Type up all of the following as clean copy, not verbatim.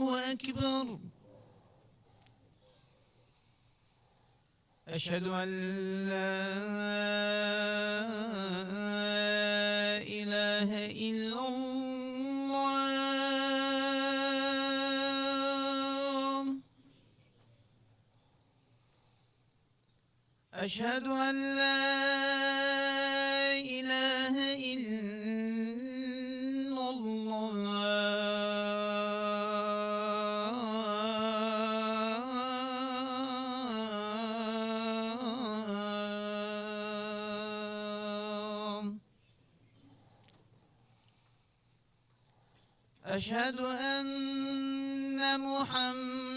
الله أكبر. أشهد أن لا إله إلا الله. أشهد أن لا إله إلا الله. أشهد أن محمدا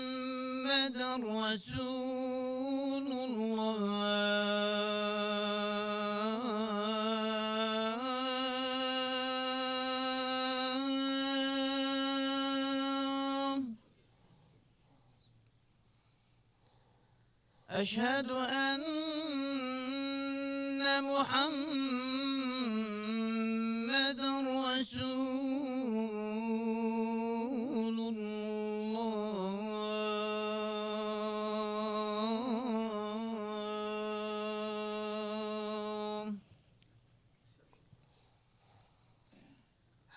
رسول الله. أشهد أن محمدا رسول الله.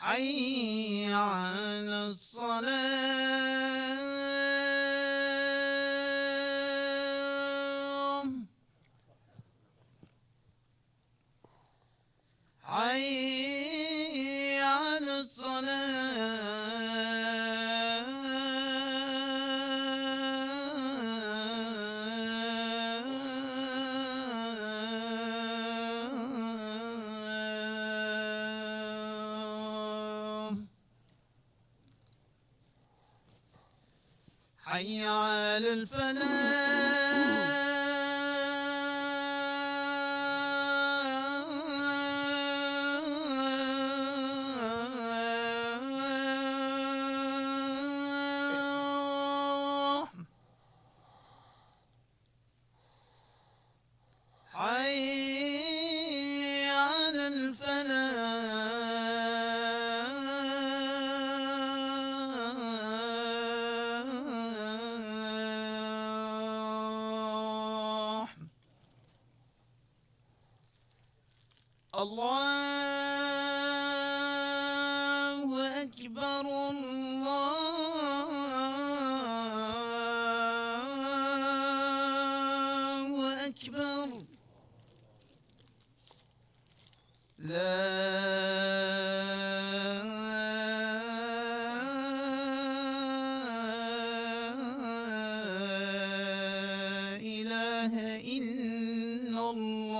حي على الصلاة. حي على الصلاة. حي على الفلاح. حي على الفلاح. الله أكبر. الله أكبر. لا إله إلا الله.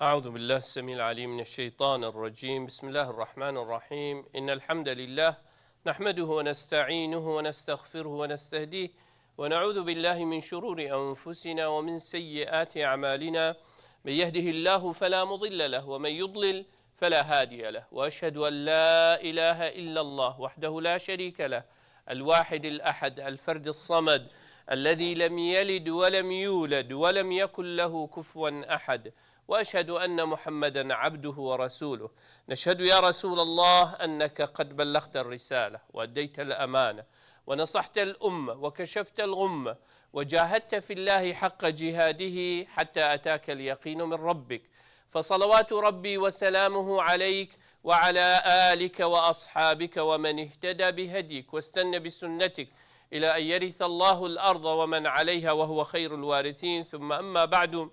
أعوذ بالله السميع العليم من الشيطان الرجيم. بسم الله الرحمن الرحيم. إن الحمد لله نحمده ونستعينه ونستغفره ونستهديه ونعوذ بالله من شرور أنفسنا ومن سيئات أعمالنا. من يهده الله فلا مضل له ومن يضلل فلا هادي له. وأشهد أن لا إله إلا الله وحده لا شريك له الواحد الأحد الفرد الصمد الذي لم يلد ولم يولد ولم يكن له كفوا أحد. وأشهد أن محمدا عبده ورسوله. نشهد يا رسول الله أنك قد بلغت الرسالة وأديت الأمانة ونصحت الأمة وكشفت الغمة وجاهدت في الله حق جهاده حتى أتاك اليقين من ربك. فصلوات ربي وسلامه عليك وعلى آلك وأصحابك ومن اهتدى بهديك واستنى بسنتك إلى أن يرث الله الأرض ومن عليها وهو خير الوارثين. ثم أما بعد.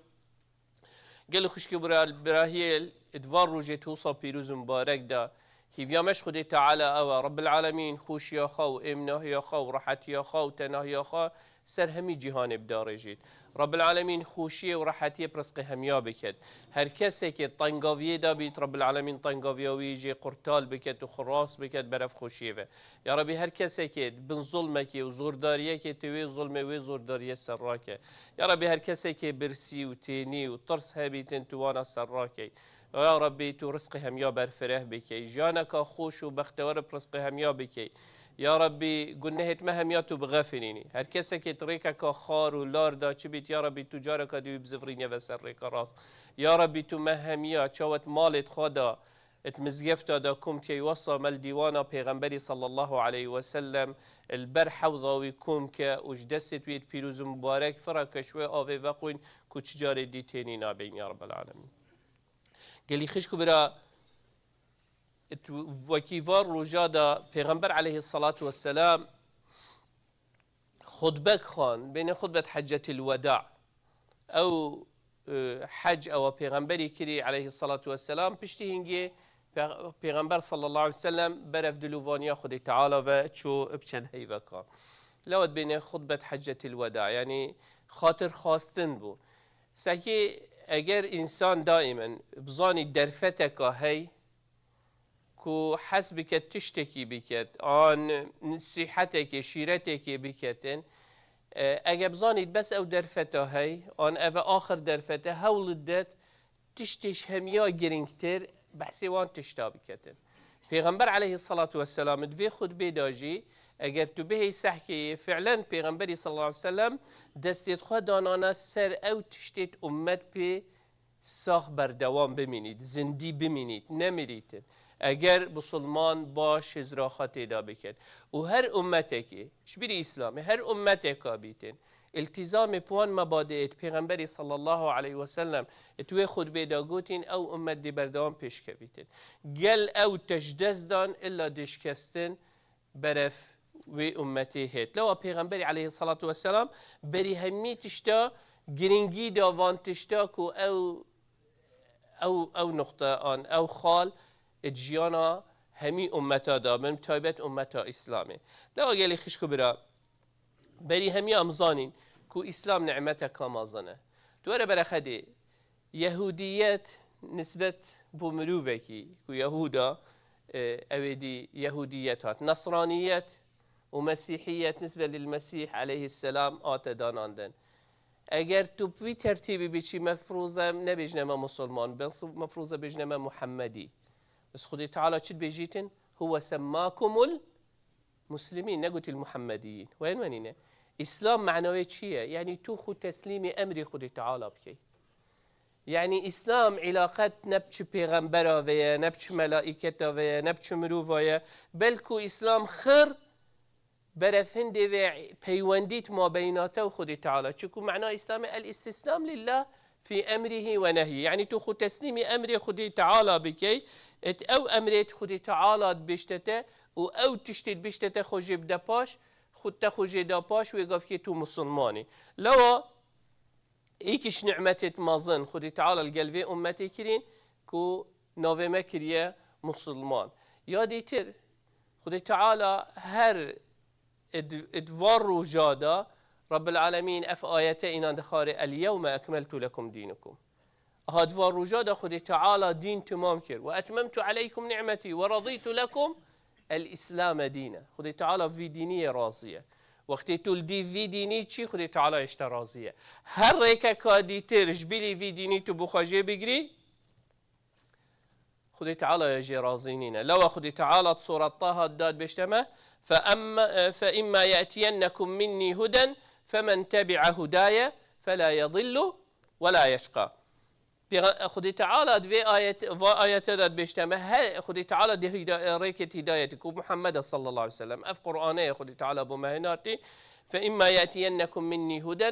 گل خوشکی براهیل ادوار روزه توصا پیروز مبارک دا هیویامش خود تعالی او رب العالمین خوشی خو امنه خو راحتی خو تنهی خو سر همی جهان بداره جید. رب العالمین خوشی و راحتی پرسق همیا بکد. هر کسی که طنگاویه دا بیت رب العالمین طنگاویه جی قرطال بکد و خراس بکد برف خوشیه و یا ربی هر کسی که بن ظلمکی و زورداریه که توی ظلمه و زورداریه سراکه یا ربی هر کسی که برسی و تینی و ترس هبیتن توانا سراکه یا ربی تو رزق همیا برفره بکی جانکا خوش و بختوار پرزق همیا بکی یا ربی گناهت مهمیاتو بغفرینی هر کسی که طریقه که خار و لار دا چی بیت یا ربی تو جاره که دیوی بزفرینی و سر ریکا راست یا ربی تو مهمیات چاوت مالت خدا اتمزگفت دا کم که وصا مل دیوانا پیغمبری صلی الله علیه و سلم البر حوضاوی کم که اجدست وید پیروز مبارک فرا کشوه آوه وقوین که چجار دیتینی نابین یا رب العالمین گلی خشکو برا وكيفار رجادا پیغمبر عليه الصلاة والسلام خطبة خان بين خطبة حجة الوداع أو حج أو پیغمبری كري عليه الصلاة والسلام پشتی هنگی پیغمبر صلى الله عليه وسلم برف دلوفانيا خدي تعالى و چو بچن هيوه كان لود بين خطبة حجة الوداع يعني خاطر خواستن بو ساكي اگر انسان دائما بزاني درفتك هي کو حسب که تشتکی بکد آن نصیحتک شیرتک بکتن اگه بزانید بس او درفته هی آن او آخر درفته هولد داد تشتش همیا گرینگتر بحثی وان تشتا بکتن پیغمبر علیه الصلاة والسلام دوی خود بیداجی اگر تو بهی سحکی فعلا پیغمبری صلی الله علیه وسلم دستید خود دانانا سر او تشتید امت پی ساخ بردوام بمینید زندی بمینید نمیریتن اگر مسلمان باش ازراخات ادا بکن و هر امتی شبیه اسلامی هر امتی که بیتن التزام پوان مبادئت پیغمبری صلی الله علیه و سلم توی خود بیدا گوتین او امت دی بردوام پیش که بیتن گل او تجدز دان الا دشکستن برف و امتی هیت لو پیغمبری علیه الصلاة والسلام بری همی تشتا گرینگی داوان تشتا کو او نقطه آن او خال اجیانا همی امتا دابن تایبت امتا اسلامی لو گلی خشکو برا بری همی امزانین کو اسلام نعمتا کامازنه دواره برا خدی یهودیت نسبت بو مروفه کی کو یهودا اویدی یهودیت هات نصرانیت و مسیحیت نسبه للمسیح علیه السلام آت داناندن اگر تو بی ترتیبی بیچی مفروضه نبیجنما مسلمان بس مفروضه بیجنما محمدی بس خدي تعالى شد بيجيتن هو سماكم المسلمين نقول المحمديين وين منينا إسلام معنوي شيء يعني تو خد تسليم أمري خدي تعالى بكي يعني إسلام علاقات نبش پیغمبر ويا نبش ملائكة ويا نبش مروف ويا بلكو إسلام خير برفند و پیوندیت ما بيناته وخدي تعالى شكو معناه إسلام الاستسلام لله في أمره ونهيه يعني تو خد تسليم أمري خدي تعالى بكي او امرت خودی تعالى بشتته و او تشتید بشتته خوجی بده پاش خود تا خوجی دا پاش و گفت که تو مسلمانی لوا ایکش نعمتت مازن خودی تعالى القلبی امتی کرین کو نوه مکریه مسلمان یادی تر خودی تعالى هر ادوار رو جادا رب العالمین اف آیته اینا دخاره اليوم اکملت لكم دینکم هادوار رجاء خدي تعالى دين تمام كر وأتممت عليكم نعمتي ورضيت لكم الإسلام دينا خدي تعالى في دينية راضية وقتی تول دی وی دینی چی خدي تعالى اشتا راضية هر ريكا كادي ترج بلي في ديني تو بخاجي بگري خدي تعالى يجي راضينينا لو خدي تعالى صورة طه الداد بشتمه فإما يأتينكم مني هدى فمن تبع هدايا فلا يضل ولا يشقى خدي تعالى دوی آیت داد بشتمه هر خدي تعالى دی ریکت هدایت کو محمد صلى الله عليه وسلم اف قرآنه خدي تعالى بمهناتي فإما يأتينكم مني هدى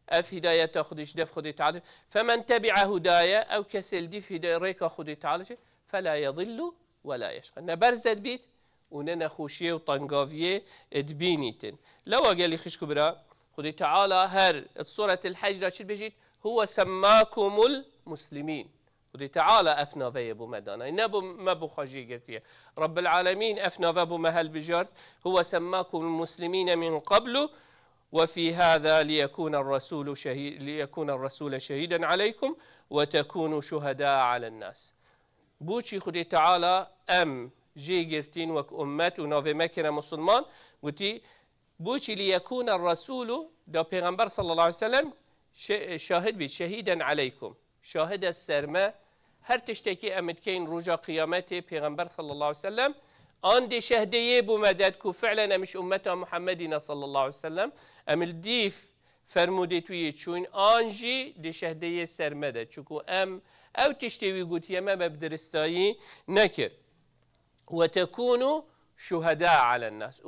اف هداية خديش دف خدي تعالى فمن تبع هدايا او كسل دي في ريكا خدي تعالى فلا يضل ولا يشقى نبرزت بيت وننا خوشيه وطنقافيه ادبينيتن لو قال لي خشكو برا خدي تعالى هر سورة الحج راشد بيجيت هو سماكم المسلمين خدي تعالى افنا في ابو مدانا نبو ما بو خاجي قرتيه رب العالمين افنا في ابو مهل بجارت هو سماكم المسلمين من قبل وفي هذا ليكون الرسول شهيدا عليكم وتكونوا شهداء على الناس بوشي خدي تعالى ام جي قرتين وك امت ونوفي مكنا مسلمان وتي بوشي ليكون الرسول دا پیغمبر صلى الله عليه وسلم شاهد بي شهيدا عليكم شاهد السرمه هر تشتكي امد كين رجا قيامته پیغمبر صلى الله عليه وسلم آن دي شهديه بمدد كو فعلا مش أمتا محمدنا صلى الله عليه وسلم أم الديف فرمودي توي چون آنجي دي شهديه سرمدد چوكو أو تشتوي قوت يما بدرستاي نكر وتكونوا شهداء على الناس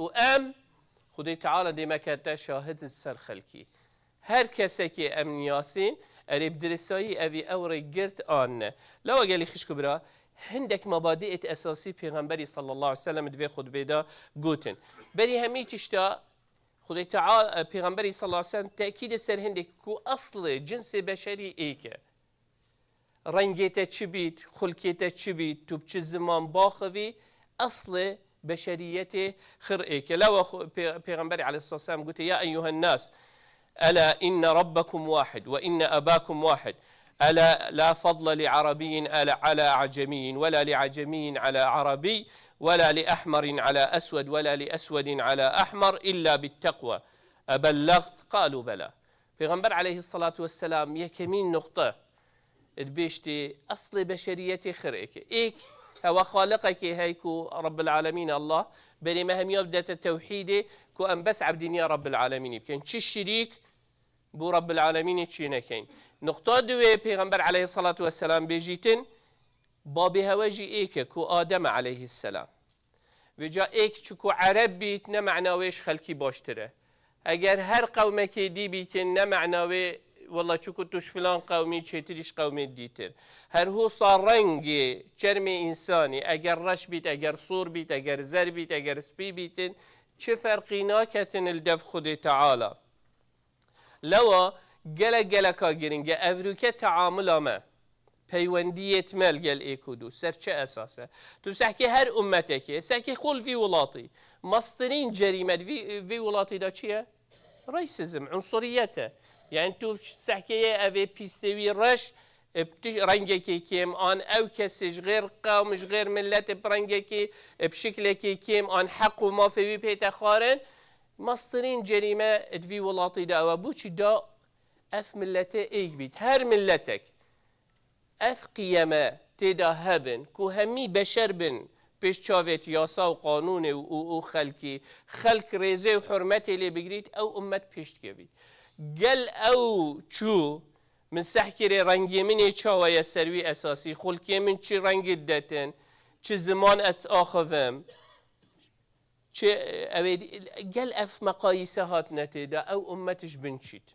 خدي تعالى دي مكتا شاهد السر خلقي هر كسكي أم ياسين أريب درسائي أبي أوري قرت آن لو قالي خش كبرى عندك مبادئ أساسي پیغمبري صلى الله عليه وسلم دوي خد بيدا قوتن بري همي تشتا خدي تعالى پیغمبري صلى الله عليه وسلم تأكيد سر هندك كو أصل جنس بشري إيكا رنگيتا چبيت خلقيتا چبيت تو بچ زمان باخوي أصل بشريته خر إيكا لو پیغمبري عليه الصلاة والسلام قلت يا أيها الناس ألا إن ربكم واحد وإن أباكم واحد ألا لا فضل لعربي على عجمي ولا لعجمي على عربي ولا لأحمر على أسود ولا لأسود على أحمر إلا بالتقوى أبلغت قالوا بلى پیغمبر عليه الصلاة والسلام يكمين نقطة ادبيشتي أصل بشريتي خرئك إيك هو خالقك هيكو رب العالمين الله بني ما هم يبدأ التوحيد كو أن بس عبدين يا رب العالمين يمكن شي الشريك بو رب العالمين چی نکین نقطه دوی پیغمبر علیه الصلاة والسلام بيجيتن بابي هواجي ايكا كو آدم عليه السلام وجا ايك چكو عرب بيت نمعناويش خلقي باشتره اگر هر قومك دي بيتن نمعناوي والله چكو توش فلان قومي چتريش قومي ديتر هر هو صار رنگي چرمي انساني اگر رش بيت اگر صور بيت اگر زر بيت اگر سبي بيتن چه فرقي ناكتن الدف خده تعالى لوا گلکا گرینگه افروکه تعامل ما پیوندیت مل گل ایکودو سر چه اساسه تو سحکی هر امته که سحکی خل في ولاطي مصدرين جريمه في ولاطي دا چیه ريسيزم عنصريته يعني تو سحکی اوی پیستوی رش رنگه كيم آن او کسیش غیر قومش غیر ملت برنگه که بشکل كيم آن حق و ما فيوي بيتا خارن مصدرين جريمه ادفي ولاطي دا و بوچي دا اف ملته ايك بيت هر ملتك اف قيمه تدا هبن كو همي بشر بن پیش چاوت یاسا و قانون و خلقی خلق رزه و حرمت اللي بگرید او امت پیشت کبید گل او چو من سحکر رنگی من چاوه سروی اساسی خلقی من چی رنگ دتن چه زمان ات آخوهم چه قال اف مقايسه هات نتيدا او امتش بنشيت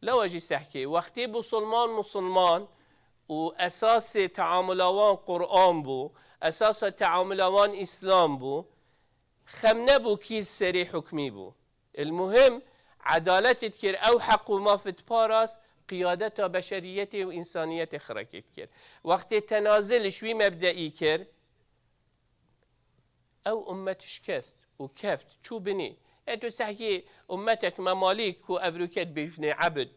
لو اجي سحكي وقتي مسلمان واساس تعاملوان قرآن بو اساس تعاملوان اسلام بو خمنه بو كيس سري حكمي بو المهم عدالة تكر او حق ما في تباراس قيادة بشريته وإنسانيته خركت كر وقت تنازل شوي مبدئي كر او امتش كست وكفت شو بني انتو سحكي امتك مماليك وافروكات بيجني عبد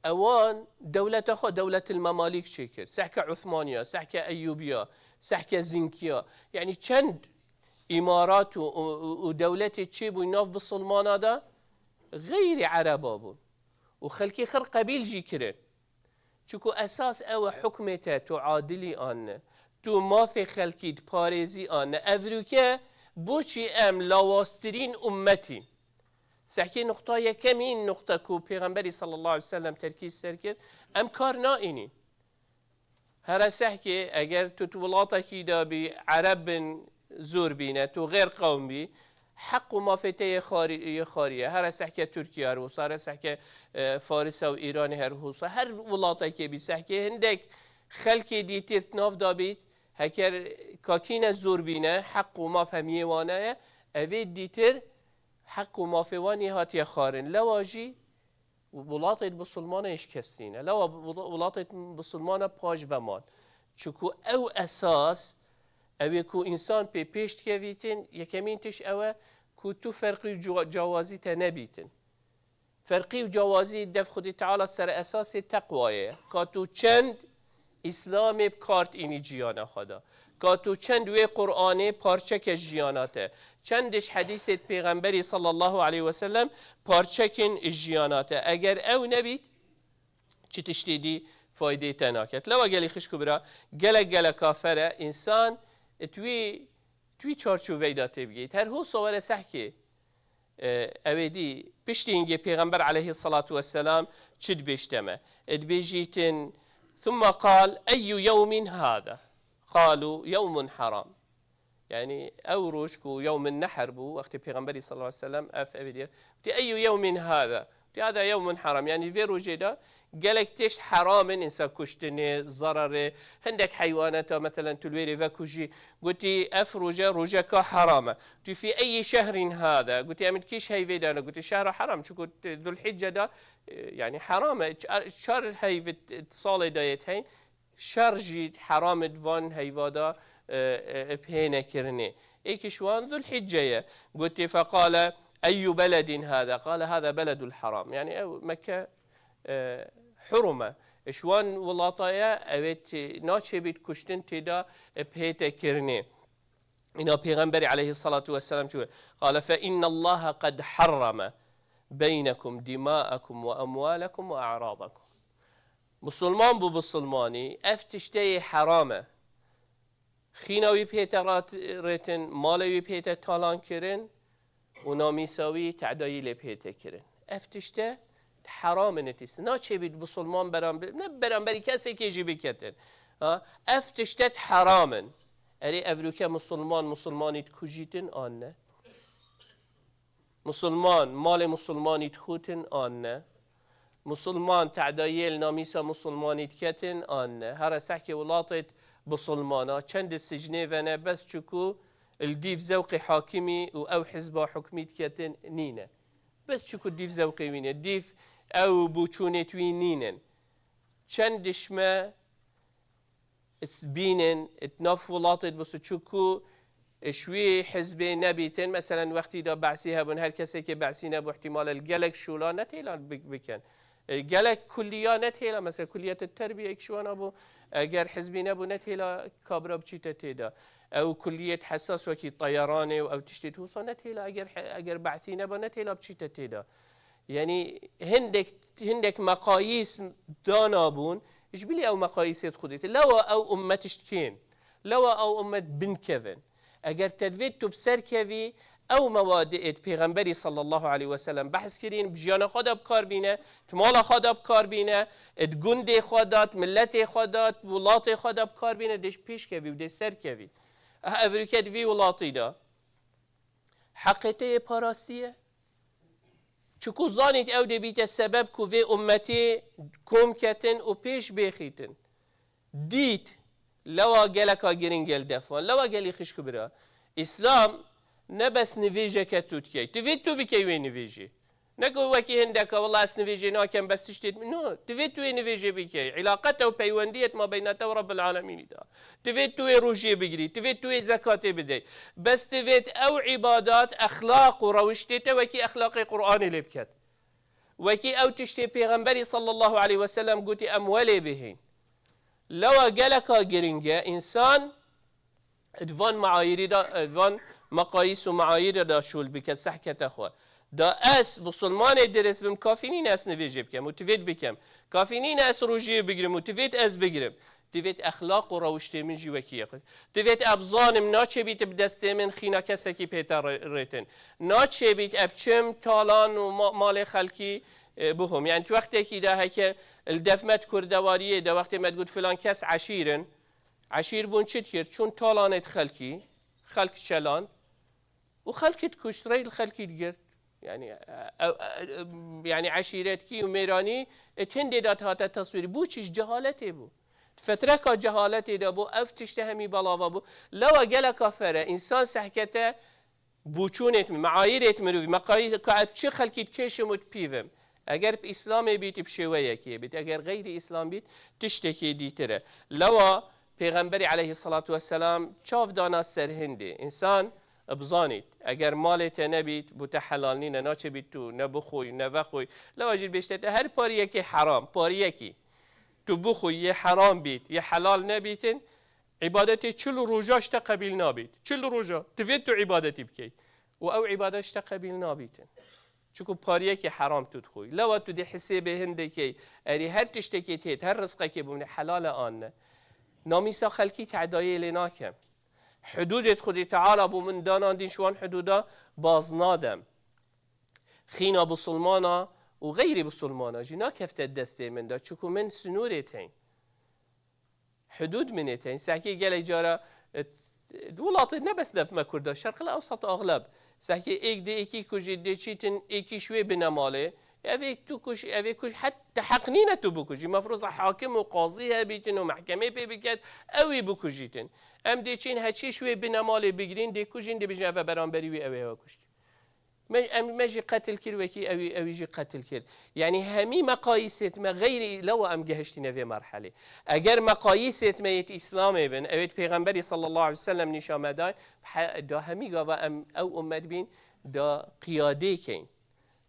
اوان دولة اخو دولة المماليك شكر سحكي عثمانيا سحكي ايوبيا سحكي زنكيا يعني چند امارات ودولة تشيب ويناف بالصلمان هذا غير عربا بون وخلكي خر قبيل جي كرن چوكو اساس او حكمته تعادلي آن تو ما في خلقي باريزي آن افروكا بوشي ام لاواسترين امتي سحكي نقطة يكمين نقطة كو پیغمبري صلى الله عليه وسلم تركيز سركر ام كار نائنين هرا سحكي اگر تو تولاتكي دا بي عرب زور بينا تو غير قوم بي حق ما فتي خارية هر سحكي تركيا هروس هر سحكي فارس و ايران هروس هر ولاتكي بي سحكي هندك خلقي دي ترتناف دا بيت هكر كاكين زور بينا حق ما فهميه وانا اويد ديتر حق ما فواني هاتي خارن لواجي ولاطة بسلمانه ايش كستينه لو ولاطة بسلمانه باج ومان چوكو او اساس او كو انسان بي پیشت كويتن يكمين تش او كو تو فرقي جوازي تنبيتن فرقي وجوازي دف خدي تعالى سر اساس تقواه كاتو چند اسلام بکارت اینی جیانا خدا کاتو چند وی قرآنه پارچک جیاناته چندش حدیثت پیغمبری صلی الله علیه و سلم پارچکن جیاناته اگر او نبید چی تشتیدی فایده تناکت لوا گلی خشکو برا گل کافره انسان توی چارچوبه داته بگید هر هو صور سحکی اویدی پشتی اینگه پیغمبر علیه الصلاة والسلام چد بیشتمه ادبیجیتن ثم قال أي يوم هذا قالوا يوم حرام يعني أو روشكو يوم النحر بو وقت پیغمبري صلى الله عليه وسلم أفيدي أي يوم هذا هذا يوم حرام يعني في روجدا قالك تيش حرام إنسان كشتني ضرر عندك حيوانات مثلا تلويري فكوجي قلتي أفرجة رجك حرامة قلتي في أي شهر هذا قلتي أمد كيش هاي فيدا أنا قلتي شهر حرام شو قلت ذو الحجة ده يعني حرامة شهر هاي في صالة دايتين شرجي حرام دوان هاي فادا بهنا كرني إيكشوان ذو الحجة قلت فقال أي بلد هذا قال هذا بلد الحرام يعني مكة حرمة شوان ولاطايا أبيت ناشي بيت كشتن تدا بهيتا كرني إن پیغمبر عليه الصلاة والسلام شو قال فإن الله قد حرم بينكم دماءكم وأموالكم وأعراضكم مسلمان بو بسلماني افتشتي حرامه خيناوي بهيتا ريتن مالوي بهيتا تالان كرن وناميساوي تعدايي لبهيتا كرن افتشته حرام نتیست نه چه بید بسلمان برانبری کسی که جیبی کتن افتشتت حرامن اری افروکه مسلمانیت کجیتن آن نه مال مسلمانیت خوتن آن نه مسلمان تعدایل نامیسا مسلمانیت کتن آن نه هر سحک ولاتت بسلمانا چند سجنه ونه بس چکو الدیف زوق حاکمی و او حزب حکمیت کتن نینه بس چکو دیف زوقی وینه دیف او بوچونت وینینن چندش ما اتبینن اتناف ولاتت بس چکو شوی حزب نبیتن مثلا وقتی دا بعثی هبون هر کسی که بعثی نبو احتمال الگلک شولا نتیلان بکن الگلک کلیا نتیلا مثلا کلیت التربیه اکشوان ابو اگر حزبی نبو نتیلا کابرا بچیت تیدا او کلیت حساس وکی طیرانه او تشتیت وصا نتیلا اگر بعثی نبو نتیلا بچیت تیدا يعني هندك مقاييس دانابون ايش بلي او مقاييس خديت لو او امتش كين لو او امت بن كفن اگر تدويت بسر كفي او مواد پیغمبری صلى الله عليه وسلم بحث كرين بجيانا خدا بكار بينا تمالا خدا بكار بينا ادگند خدات ملت خدات ولات خدا بكار بينا ديش پیش كفي وديش سر كفي افريكا في ولاطي دا حقيقه پاراستيه چکو زانید او دبیت سبب کو وی امتی کم کتن و پیش بخیتن دید لوا گلکا گرینگل دفان لوا گلی خشکو برا اسلام نبس نویجه کتوت کی توید تو بکی وی نویجه نگو وکی هندکا والله اس نویجه ناکم بس تشتید نو توید تو نویجه بکی علاقته و پیوندیت ما بینته و رب العالمین دا توید تو روجی بگیری توید تو زکات بده بس توید او عبادات اخلاق و روشتیته وکی اخلاق قرآن لبکت وکی او تشتی پیغمبری صلی الله علیه و سلم گوتی اموالی بهین لوا گلکا گرینگه انسان ادوان معایری دا ادوان مقایس و معایری دا شول بکت سحکت خو دا اس بسلمان درس بم کافینین اس نویجه بکم متوید بکم کافینین اس روجیه بگیرم متوید از بگیرم دوید اخلاق و روشته من جی وکیه دوید ابزانم ناچه بیت بدسته من خینا کسی که پیتر ریتن ناچه بیت ابچم تالان و مال خلکی بهم يعني وقتی که ده که الدفمت کردواریه ده وقتی مد گفت فلان کس عشیرن عشیر بون چت کرد چون تالانت خلکی خلق شلان و خلقت کشتری الخلکی دیگر يعني عشيرات كي وميراني اتهندي دات هاتا تصويري بو چيش جهالتي بو فترة كا جهالتي دا بو اف تشتهمي بلاوا بو لو اقل كافرة انسان سحكته بوچونت معايرت مروي مقاييس كعب چه خلقيت كيشموت بيفم اگر بإسلام بيت بشوية كي بيت اگر غير إسلام بيت تشتكي ديتره لو پیغمبر عليه الصلاة والسلام چاف دانا سرهندي انسان بزانید اگر مالت نبید بوده حلال نینه ناچه بید تو نبخوی نبخوی لواجد بیشتر هر پاریه که حرام پاریه که تو بخوی یه حرام بید یه حلال نبیدن عبادتی چل روزاش تقبیل نبید چل روزا توید تو عبادتی بکی و او عبادتش تقبیل نبیدن چکو پاریه که حرام تو خوی لوا تو دی حساب هنده که اری هر تشتکی تید هر رزقه که بونه حلال آنه نامیسا خلکی تعدایه لناکم حدودت خودی تعالی بو من دانان دین شوان حدودا باز نادم خینا بسلمانا و غیر بسلمانا جنا کفت دسته من دا چکو من سنورتين حدود منتين سحكي قال جارا ولات نبس نف ما كردا الشرق الاوسط اغلب سحكي ايك دي ايكي كوجي دي شيتن ايكي شوي بنماله ابي تو كوش ابي كوش حتى حقنينه تو بكوجي مفروض حاكم وقاضيها بيتن ومحكمه بيكات اوي بكوجيتن ام دي چين هچي شوي بنماله بگرين دي كوجين دي بجنبه برانبري وي اوي كوش ماجي قتل كير وكي أو يجي قتل كير يعني همي مقاييسات ما غير لو أم جهشتنا في مرحلة أجر مقاييسات ما يت إسلام ابن أبيت پیغمبري صلى الله عليه وسلم نشامه داي دا همي جوا أم أو أمت بين دا قيادة كين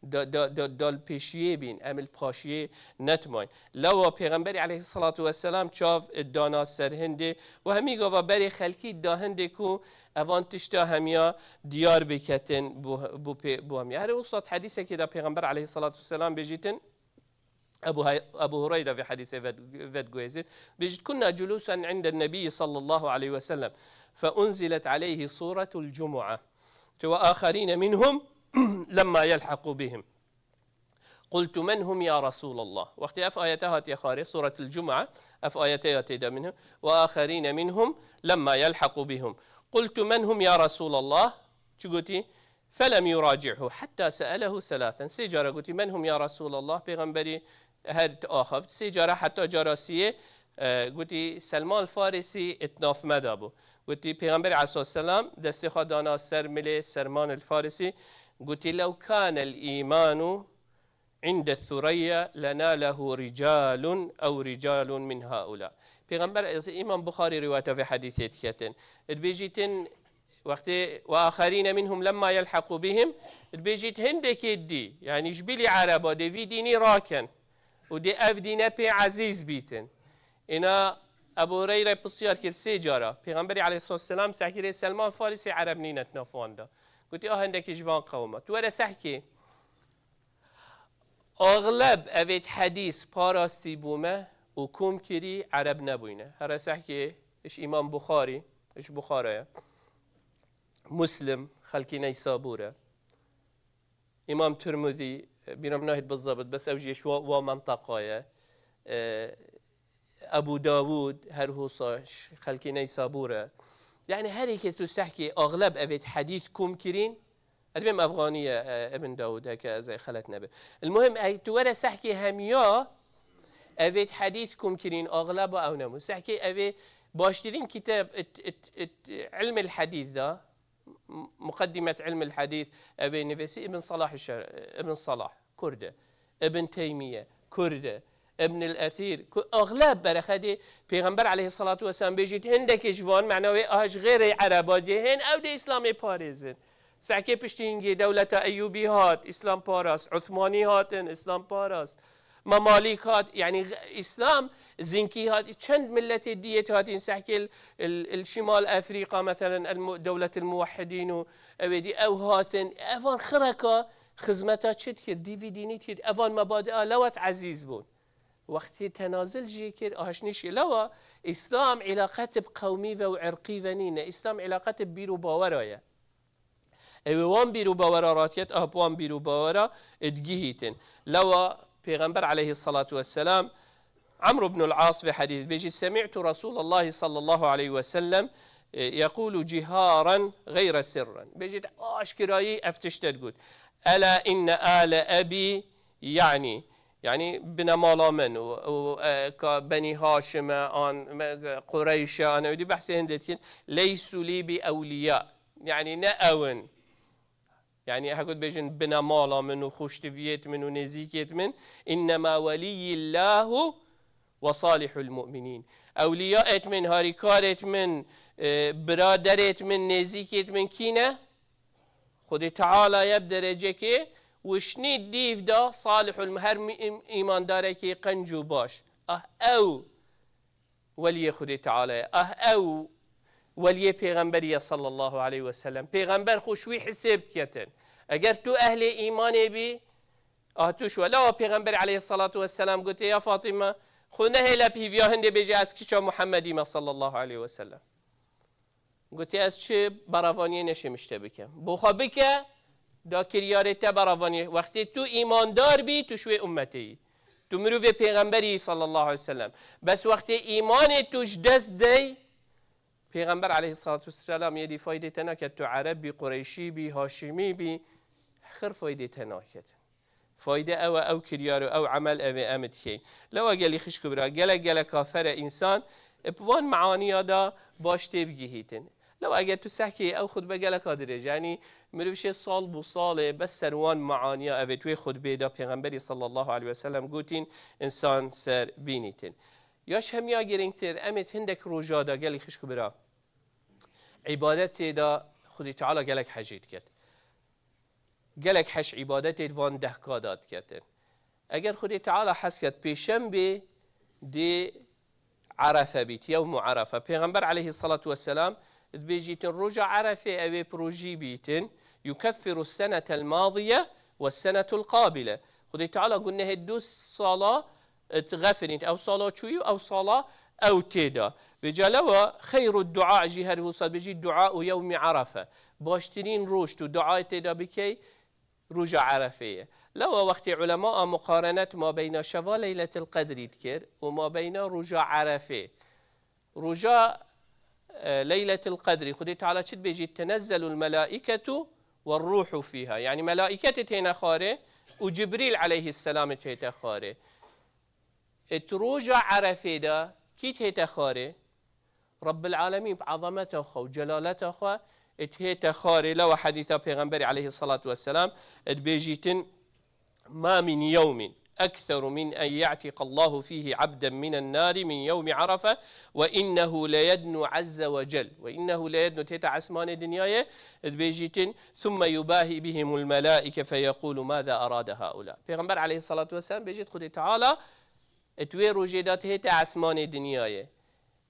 دا البيشيه بين أم الباشيه نتماين لو پیغمبري عليه الصلاة والسلام شاف الدانا سرهنده وهمي جوا بري خلقي دا هنده كو اوان تشتا همیا دیار بکتن بو همیا هر وسط حدیثه که دا پیغمبر علیه الصلاة والسلام بجیتن ابو هريرة في حديث فد جويزت بجد كنا جلوسا عند النبي صلى الله عليه وسلم فأنزلت عليه سورة الجمعة وآخرين منهم لما يلحق بهم قلت من هم يا رسول الله وقت اف آياتها يا خاري سورة الجمعة اف آياتها منهم وآخرين منهم لما يلحق بهم قلت من هم يا رسول الله شو قلتي فلم يراجعه حتى سأله ثلاثا سيجارة قلتي من هم يا رسول الله پیغمبري هرت آخفت سيجارة حتى جاراسية قلتي سلمان الفارسي اتناف مدابو قلتي پیغمبري عليه الصلاة والسلام دست خدانا سرملي سرمان الفارسي قلتي لو كان الإيمان عند الثريا لناله رجال أو رجال من هؤلاء پیغمبر امام بخاري روايته في حديثات كتن بيجيتن وقت واخرين منهم لما يلحقوا بهم بيجيت هندك دي يعني جبلي عربه دي في ديني راكن ودي اف دينا بي عزيز بيتن انا ابو هريره بصيار كل سيجاره پیغمبر عليه الصلاه والسلام سحكي سلمان فارسي عرب نينت نافوندا قلت هندك جوان قومه تو ولا سحكي اغلب ابيت حديث باراستي بومه وكم كري عرب نبوينه هر سحكي ايش امام بخاري ايش بخاري مسلم خلقي نيسابوره امام ترمذي بينام ناهد بالضبط بس اوجي شو ومنطقه ابو داود هر هو صاش خلقي نيسابوره يعني هر كيسو سحكي اغلب ابيت حديث كم كرين المهم افغانيه ابن داود هكا زي خلتنا به المهم تو سحكي هميا اوید حدیث کم کرین اغلب او نمو سحكي اوی باشترين كتاب علم الحديث ذا مقدمة علم الحديث اوی نفسي ابن صلاح كردة ابن تيمية كردة ابن الأثير اغلب برخدي پیغمبر عليه الصلاة والسلام بيجيت هندك جوان معنوي اهش غير عربا هن او دي اسلامي باريزن سحكي پشتینگی دولت ایوبی هات اسلام پاراست عثماني هاتن اسلام پاراست مماليك هات يعني اسلام زنكي هات چند ملت ديت هاتين سحكي الشمال افريقيا مثلا دولة الموحدين او هاتن افان خركا خدمتها چت كر دي في ديني كر افان مبادئ لوت عزيز بون وقت تنازل جي كر اهش نشي لوا اسلام علاقات بقومي وعرقي ونين اسلام علاقات بيرو باورايا وان بيرو باورا راتيت اهبوان بيرو باورا ادجيهتن لوا پیغمبر عليه الصلاة والسلام عمرو بن العاص في حديث بيجي سمعت رسول الله صلى الله عليه وسلم يقول جهارا غير سرا بيجي اشكراي افتشتد قلت ألا إن آل أبي يعني بنا مالا من وبني هاشم عن قريش أنا بدي بحثي هندتين ليسوا لي بأولياء يعني نأون يعني هقول بيجن بنا مالا من وخشتفيت من ونزيكيت من إنما ولي الله وصالح المؤمنين أولياء من هاريكارت من برادرت من نزيكيت من كينا خد تعالى يبدرجك وشني ديف دا صالح المهر إيمان دارك قنجو باش أو ولي خد تعالى أو ولي پیغمبری صلی الله علیه و سلم پیغمبر خوشوی حساب کتن اگر تو اهل ایمان بی آتوش ولا پیغمبر علیه الصلاة والسلام گوته یا فاطمه خونه هلا پیویا هنده بجی از کیچا محمدی ما صلی الله علیه وسلم گوته از چه براوانی نشمشته بکم بخوا بکه دا کریارت براوانی وقتی تو ایماندار بی تو شوی امتی تو مروف پیغمبری صلی الله علیه وسلم بس وقتی ایمان توش دست دی پیغمبر علیه الصلاة والسلام یدی فایده تناکد تو عربی قریشی بی هاشمی بی خر فایده تناکد فایده او کریار او عمل او امد خی لو اگلی خشک برا گله کافر انسان بوان معانی دا باشته بگیهیتن لو اگر تو سحکی او خود بگله کادره یعنی مروفش سال بو ساله بس سروان معانی او توی خود بیدا پیغمبری صلی الله علیه وسلم گوتین انسان سر بینیتن یاش همیا گرینگتر امد هندک روجا دا گلی خشک برا عبادت دا خودی تعالی گلک حجید کرد گلک حش عبادت وان دهکا داد کردن اگر خودی تعالی حس کرد پیشنبه دی عرفه بیت یوم عرفه پیغمبر علیه الصلاة والسلام بيجيتن رجع عرفه اوی پروژی بیتن يكفر السنة الماضية والسنة القابلة خودی تعالی قلنا هدو صلاة تغفرين او صلاة شوي او صلاة او تيدا بجالوا خير الدعاء جهر وصل بيجي دعاء يوم عرفة باشترين روشت دعاء تيدا بكي رجع عرفية لو وقت علماء مقارنة ما بين شوا ليلة القدر يذكر وما بين رجع عرفة رجع ليلة القدر خدي تعالى شد بيجي تنزل الملائكة والروح فيها يعني ملائكة تينا خاري وجبريل عليه السلام تيتا خاري تروجع عرفة دا كي تيتا خاري رب العالمين بعظمته وجلالته اتهيت خاري لو حديث پیغمبر عليه الصلاة والسلام اتبيجيتن ما من يوم أكثر من أن يعتق الله فيه عبدا من النار من يوم عرفة وإنه ليدنو عز وجل وإنه ليدنو تيتا عسمان دنياي اتبيجيتن ثم يباهي بهم الملائكة فيقول ماذا أراد هؤلاء پیغمبر عليه الصلاة والسلام بيجيت خدي تعالى اتوي روجيدات هيتا عسمان دنياي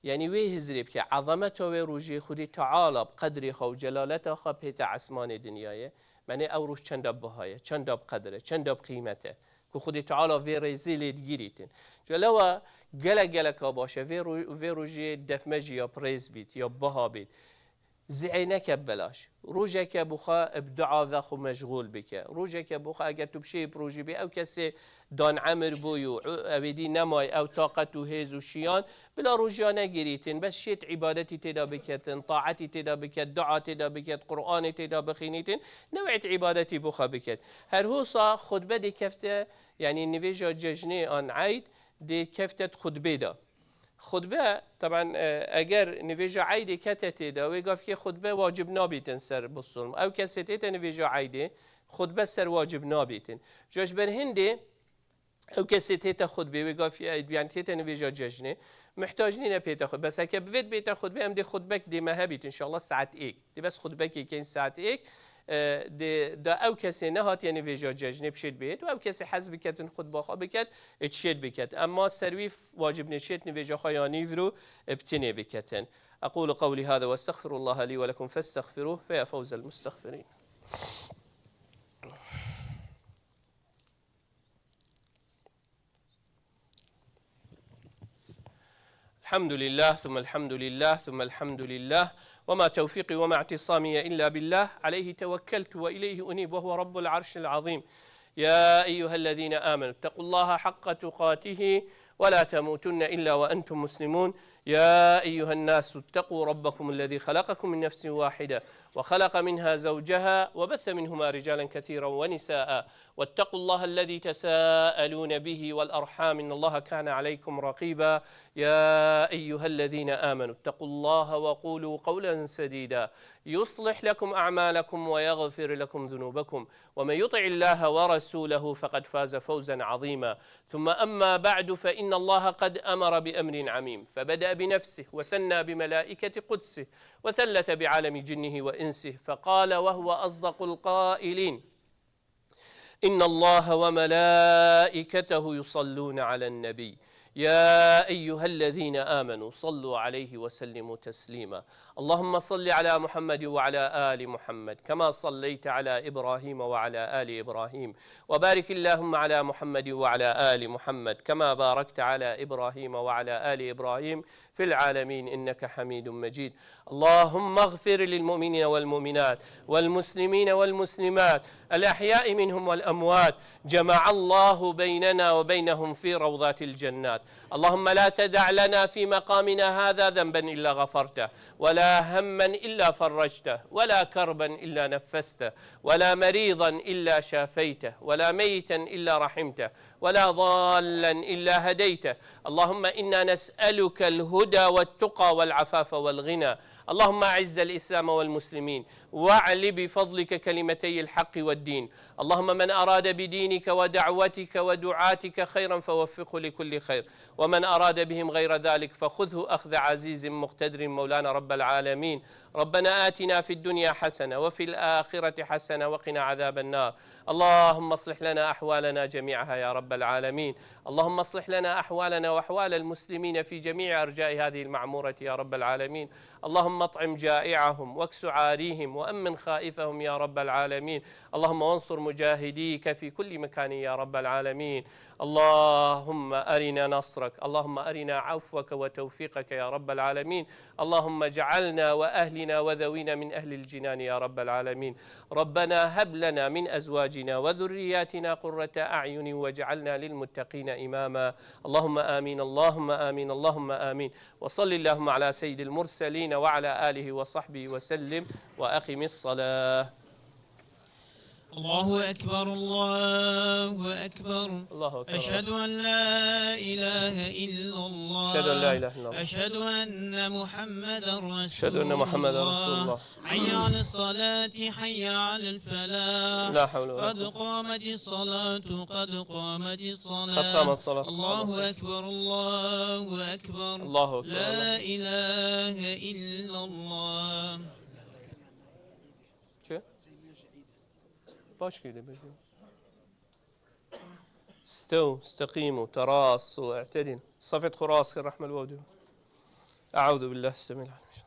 يعني وی هزریب که عظمت و روجی خودی تعالی بقدر خو و جلالت خو بهت عسمان دنیای معنی او روش چند بهایه چند بقدره چند بقیمته که خودی تعالی وی رزیل دیگریتن جلوا گله کا باشه وی روجی دفمجی یا پریز بیت یا بها بیت زعینک بلاش روجك بخا ابدعا و خو مشغول بك روجك بخا اگر تو بشی پروژی بی او کسی دان عمر بویو اویدی نمای او طاقت و هیز و شیان بلا روجا نگیریتن بس شیت عبادتی تدا بکتن طاعتی تدا بکت دعا تدا بکت قرآن تدا بخینیتن نوعیت عبادتی بخا بکت هر هوصا خطبه دی کفته يعني نویجا ججنه آن عید دی کفتت خطبه دا خطبه طبعا اگر نویجا عیدی کتتی دا وی گفت که خطبه واجب نابیتن سر بسلم او کسی تیتا نویجا عیدی خطبه سر واجب نابیتن جاش بر هنده او کسی تیتا خطبه وی گفت يعني تیتا نویجا ججنه محتاج نینه پیتا خطبه بس اگه بوید بیتا خطبه هم دی خطبه دی مهبیت انشاءالله ساعت ایک دی بس خطبه که این ساعت ایک دا او کسی نهات یعنی ویجا ججنه بشید بید و او کسی حز بکتن خود باخوا بکت اتشید بکت اما سرویف واجب نشید نویجا خیانی رو ابتنی بکتن اقول قولي هذا واستغفر الله لي ولكم فاستغفروه فيا فوز المستغفرين الحمد لله ثم الحمد لله ثم الحمد لله وما توفيقي وما اعتصامي إلا بالله عليه توكلت وإليه أنيب وهو رب العرش العظيم يا أيها الذين آمنوا اتقوا الله حق تقاته ولا تموتن إلا وأنتم مسلمون يا أيها الناس اتقوا ربكم الذي خلقكم من نفس واحدة وخلق منها زوجها وبث منهما رجالا كثيرا ونساء واتقوا الله الذي تساءلون به والأرحام إن الله كان عليكم رقيبا يا أيها الذين آمنوا اتقوا الله وقولوا قولا سديدا يصلح لكم أعمالكم ويغفر لكم ذنوبكم ومن يطع الله ورسوله فقد فاز فوزا عظيما ثم أما بعد فإن الله قد أمر بأمر عميم فبدأ بنفسه وثنى بملائكة قدسه وثلث بعالم جنه وإنسه فقال وهو أصدق القائلين إن الله وملائكته يصلون على النبي يا أيها الذين آمنوا صلوا عليه وسلموا تسليما. اللهم صل على محمد وعلى آل محمد كما صليت على إبراهيم وعلى آل إبراهيم، وبارك اللهم على محمد وعلى آل محمد كما باركت على إبراهيم وعلى آل إبراهيم في العالمين إنك حميد مجيد. اللهم اغفر للمؤمنين والمؤمنات والمسلمين والمسلمات الأحياء منهم والأموات، جمع الله بيننا وبينهم في روضات الجنات. اللهم لا تدع لنا في مقامنا هذا ذنبا إلا غفرته، ولا هما إلا فرجته، ولا كربا إلا نفسته، ولا مريضا إلا شافيته، ولا ميتا إلا رحمته، ولا ضالا إلا هديته. اللهم إنا نسألك الهدى والتقى والعفاف والغنى. اللهم أعز الإسلام والمسلمين، واعل بفضلك كلمتي الحق والدين. اللهم من أراد بدينك ودعوتك ودعاتك خيرا فوفقه لكل خير، ومن أراد بهم غير ذلك فخذه أخذ عزيز مقتدر مولانا رب العالمين. ربنا آتنا في الدنيا حسنة وفي الآخرة حسنة وقنا عذاب النار. اللهم اصلح لنا أحوالنا جميعها يا رب العالمين. اللهم اصلح لنا أحوالنا وأحوال المسلمين في جميع أرجاء هذه المعمورة يا رب العالمين. اللهم اطعم جائعهم واكس عاريهم وأمن خائفهم يا رب العالمين. اللهم وانصر مجاهديك في كل مكان يا رب العالمين. اللهم أرنا نصرك، اللهم أرنا عفوك وتوفيقك يا رب العالمين. اللهم اجعلنا وأهلنا وذوينا من أهل الجنان يا رب العالمين. ربنا هب لنا من أزواجنا وذرياتنا قرة أعين واجعلنا للمتقين إماما. اللهم آمين اللهم آمين اللهم آمين. وصل اللهم على سيد المرسلين وعلى آله وصحبه وسلم، وأقم الصلاة. الله أكبر الله أكبر. الله أكبر. أشهد أن لا إله إلا الله. أشهد أن لا إله إلا الله. أشهد أن محمدا رسول الله. أشهد أن محمدا رسول الله. حي على الصلاة حي على الفلاح. لا حول ولا قد قوة. قامت الصلاة قد قامت الصلاة. قد قامت الصلاة. الله أكبر الله أكبر. الله أكبر. لا إله إلا الله. باش كده بيجي. استو استقيموا تراصوا اعتدلوا. صفت خراس الرحمة الودود. أعوذ بالله السميع العليم.